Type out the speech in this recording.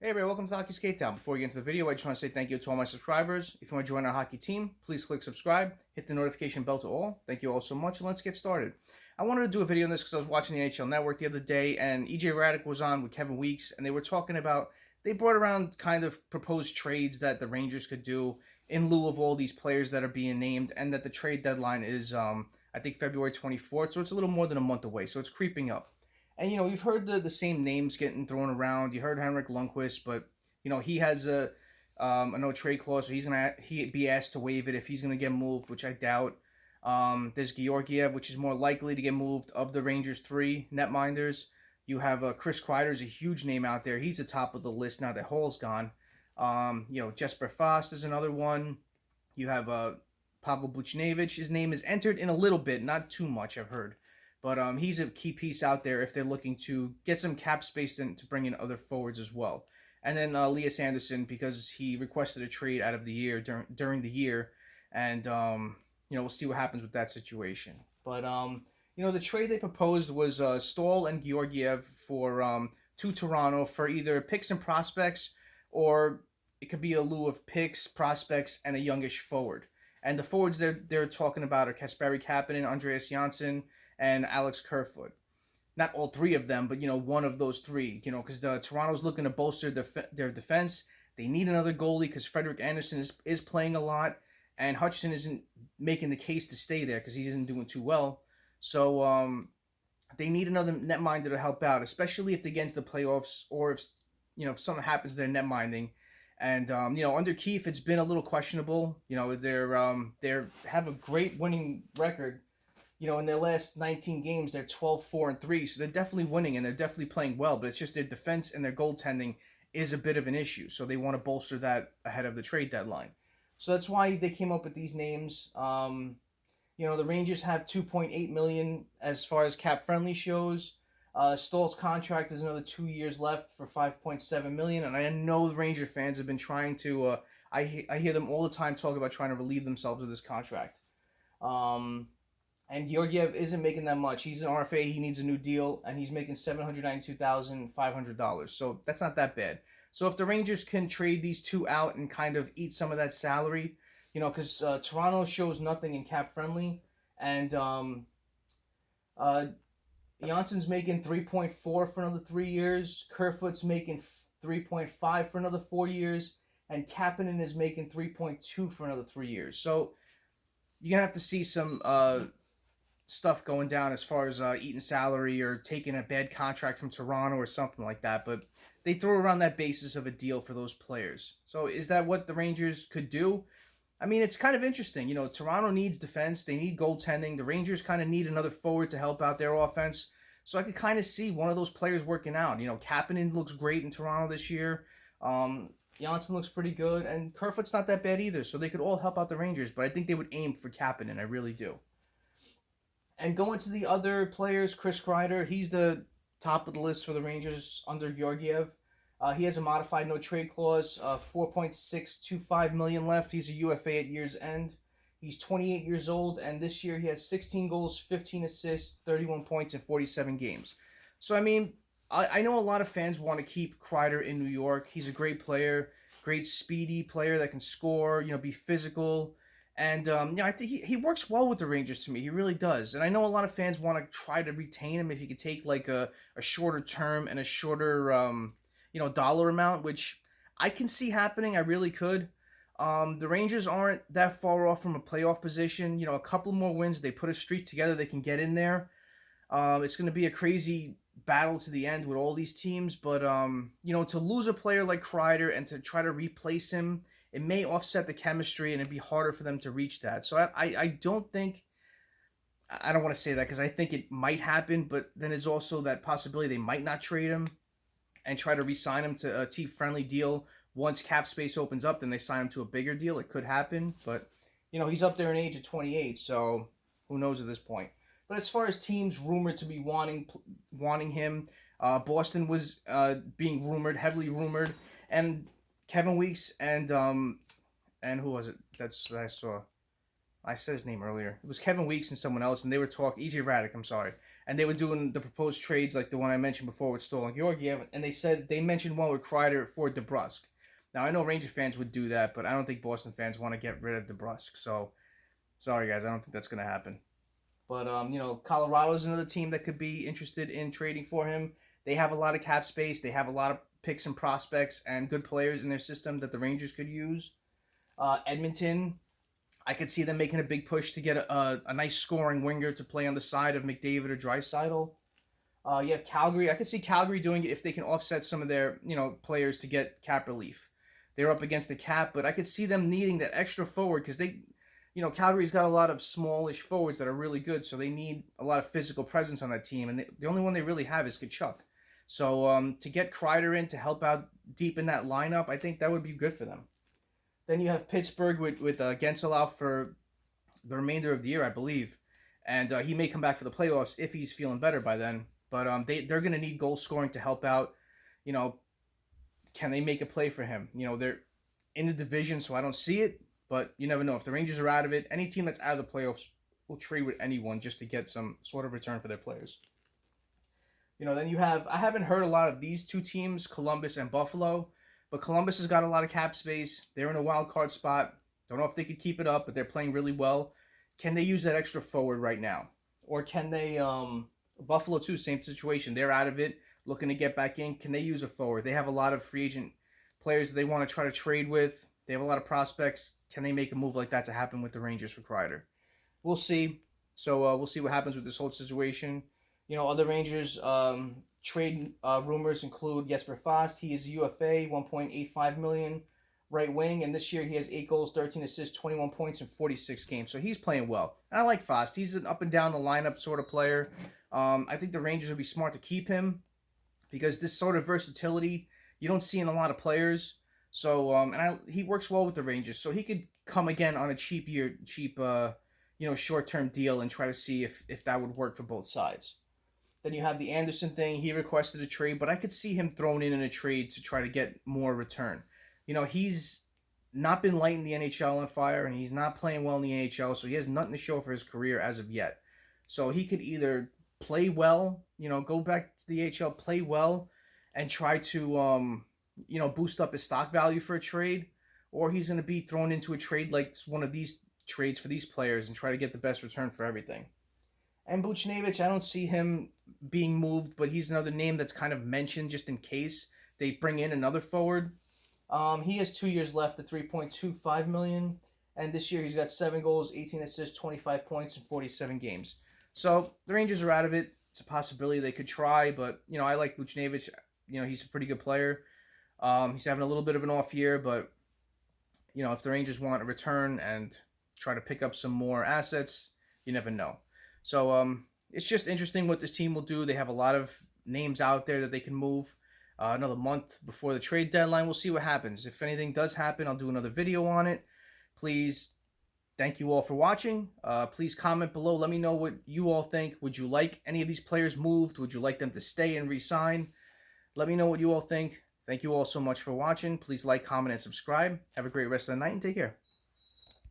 Hey everybody, welcome to Hockey Skate Town. Before we get into the video, I just want to say thank you to all my subscribers. If you want to join our hockey team, please click subscribe, hit the notification bell to all. Thank you all so much, and let's get started. I wanted to do a video on this because I was watching the NHL Network the other day, and EJ Radic was on with Kevin Weeks, and they were talking about, they brought around kind of proposed trades that the Rangers could do in lieu of all these players that are being named, and that the trade deadline is, I think, February 24th, so it's a little more than a month away, so it's creeping up. And, you've heard the same names getting thrown around. You heard Henrik Lundqvist, but, he has a no trade clause, so he'd be asked to waive it if he's going to get moved, which I doubt. There's Georgiev, which is more likely to get moved of the Rangers' three netminders. You have Chris Kreider, is a huge name out there. He's the top of the list now that Hall's gone. Jesper Fast is another one. You have Pavel Buchnevich. His name is entered in a little bit, not too much, I've heard. But he's a key piece out there if they're looking to get some cap space and to bring in other forwards as well. And then Elias Andersson, because he requested a trade out of the year during the year, and we'll see what happens with that situation. But the trade they proposed was Staal and Georgiev for to Toronto for either picks and prospects, or it could be a lieu of picks, prospects, and a youngish forward. And the forwards they're talking about are Kasperi Kapanen, Andreas Johnsson, and Alex Kerfoot. Not all three of them, but one of those three. Because Toronto's looking to bolster their defense. They need another goalie because Frederik Andersen is playing a lot, and Hutchinson isn't making the case to stay there because he isn't doing too well. So they need another netminder to help out, especially if they get into the playoffs, or if something happens to their netminding. And under Keefe, it's been a little questionable. They have a great winning record. In their last 19 games, they're 12-4-3, so they're definitely winning and they're definitely playing well, but it's just their defense and their goaltending is a bit of an issue, so they want to bolster that ahead of the trade deadline. So that's why they came up with these names. The Rangers have $2.8 million as far as cap friendly shows. Staal's contract is another 2 years left for $5.7 million, and I know the Ranger fans have been trying to. I hear them all the time talk about trying to relieve themselves of this contract. And Georgiev isn't making that much. He's an RFA. He needs a new deal, and he's making $792,500. So that's not that bad. So if the Rangers can trade these two out and kind of eat some of that salary, because Toronto shows nothing in cap friendly, and Janssen's making 3.4 for another 3 years. Kerfoot's making 3.5 for another 4 years, and Kapanen is making 3.2 for another 3 years. So you're gonna have to see some stuff going down as far as eating salary or taking a bad contract from Toronto or something like that, but they throw around that basis of a deal for those players. So is that what the Rangers could do? I mean, it's kind of interesting. Toronto needs defense. They need goaltending. The Rangers kind of need another forward to help out their offense. So I could kind of see one of those players working out. Kapanen looks great in Toronto this year. Janssen looks pretty good, and Kerfoot's not that bad either. So they could all help out the Rangers, but I think they would aim for Kapanen. I really do. And going to the other players, Chris Kreider, he's the top of the list for the Rangers under Georgiev. He has a modified no-trade clause, $4.625 million left. He's a UFA at year's end. He's 28 years old, and this year he has 16 goals, 15 assists, 31 points in 47 games. So, I mean, I know a lot of fans want to keep Kreider in New York. He's a great player, great speedy player that can score, be physical. And, I think he works well with the Rangers to me. He really does. And I know a lot of fans want to try to retain him if he could take, like, a shorter term and a shorter, dollar amount, which I can see happening. I really could. The Rangers aren't that far off from a playoff position. A couple more wins, they put a streak together, they can get in there. It's going to be a crazy battle to the end with all these teams. But, to lose a player like Kreider and to try to replace him, it may offset the chemistry, and it'd be harder for them to reach that. So I don't think, I don't want to say that because I think it might happen, but then there's also that possibility they might not trade him and try to re-sign him to a team-friendly deal. Once cap space opens up, then they sign him to a bigger deal. It could happen, but, he's up there in age of 28, so who knows at this point. But as far as teams rumored to be wanting him, Boston was being rumored, heavily rumored, and Kevin Weeks and who was it? That I saw. I said his name earlier. It was Kevin Weeks and someone else, and they were talking. EJ Radic, I'm sorry, and they were doing the proposed trades like the one I mentioned before with Staal and Georgiev, and they mentioned one with Kreider for DeBrusk. Now, I know Ranger fans would do that, but I don't think Boston fans want to get rid of DeBrusk. So, sorry, guys. I don't think that's going to happen. But, Colorado's another team that could be interested in trading for him. They have a lot of cap space. They have a lot of picks and prospects and good players in their system that the Rangers could use. Edmonton, I could see them making a big push to get a nice scoring winger to play on the side of McDavid or Draisaitl. You have Calgary. I could see Calgary doing it if they can offset some of their, players to get cap relief. They're up against the cap, but I could see them needing that extra forward because Calgary's got a lot of smallish forwards that are really good, so they need a lot of physical presence on that team, and the only one they really have is Tkachuk. So to get Kreider in to help out deep in that lineup, I think that would be good for them. Then you have Pittsburgh with Gensel out for the remainder of the year, I believe, and he may come back for the playoffs if he's feeling better by then. But they're going to need goal scoring to help out. Can they make a play for him? They're in the division, so I don't see it. But you never know. If the Rangers are out of it, any team that's out of the playoffs will trade with anyone just to get some sort of return for their players. Then I haven't heard a lot of these two teams, Columbus and Buffalo. But Columbus has got a lot of cap space. They're in a wild card spot. Don't know if they could keep it up, but they're playing really well. Can they use that extra forward right now? Or can they... Buffalo, too, same situation. They're out of it, looking to get back in. Can they use a forward? They have a lot of free agent players that they want to try to trade with. They have a lot of prospects. Can they make a move like that to happen with the Rangers for Kreider? We'll see. So we'll see what happens with this whole situation. Other Rangers trade rumors include Jesper Fast. He is UFA, $1.85 million, right wing. And this year he has 8 goals, 13 assists, 21 points in 46 games. So he's playing well. And I like Fast. He's an up and down the lineup sort of player. I think the Rangers would be smart to keep him because this sort of versatility you don't see in a lot of players. So he works well with the Rangers, so he could come again on a cheap short-term deal and try to see if that would work for both sides. Then you have the Andersson thing. He requested a trade, but I could see him thrown in a trade to try to get more return. He's not been lighting the NHL on fire, and he's not playing well in the AHL, so he has nothing to show for his career as of yet. So he could either play well, go back to the AHL, play well, and try to, boost up his stock value for a trade, or he's going to be thrown into a trade like one of these trades for these players and try to get the best return for everything. And Buchnevich, I don't see him being moved, but he's another name that's kind of mentioned just in case they bring in another forward. He has 2 years left at $3.25 million, and this year he's got 7 goals, 18 assists, 25 points in 47 games. So the Rangers are out of it. It's a possibility they could try, but I like Buchnevich. He's a pretty good player. He's having a little bit of an off year, but if the Rangers want a return and try to pick up some more assets, you never know. So it's just interesting what this team will do. They have a lot of names out there that they can move. Another month before the trade deadline, we'll see what happens. If anything does happen, I'll do another video on it. Please, thank you all for watching. Please comment below. Let me know what you all think. Would you like any of these players moved? Would you like them to stay and re-sign? Let me know what you all think. Thank you all so much for watching. Please like, comment, and subscribe. Have a great rest of the night and take care.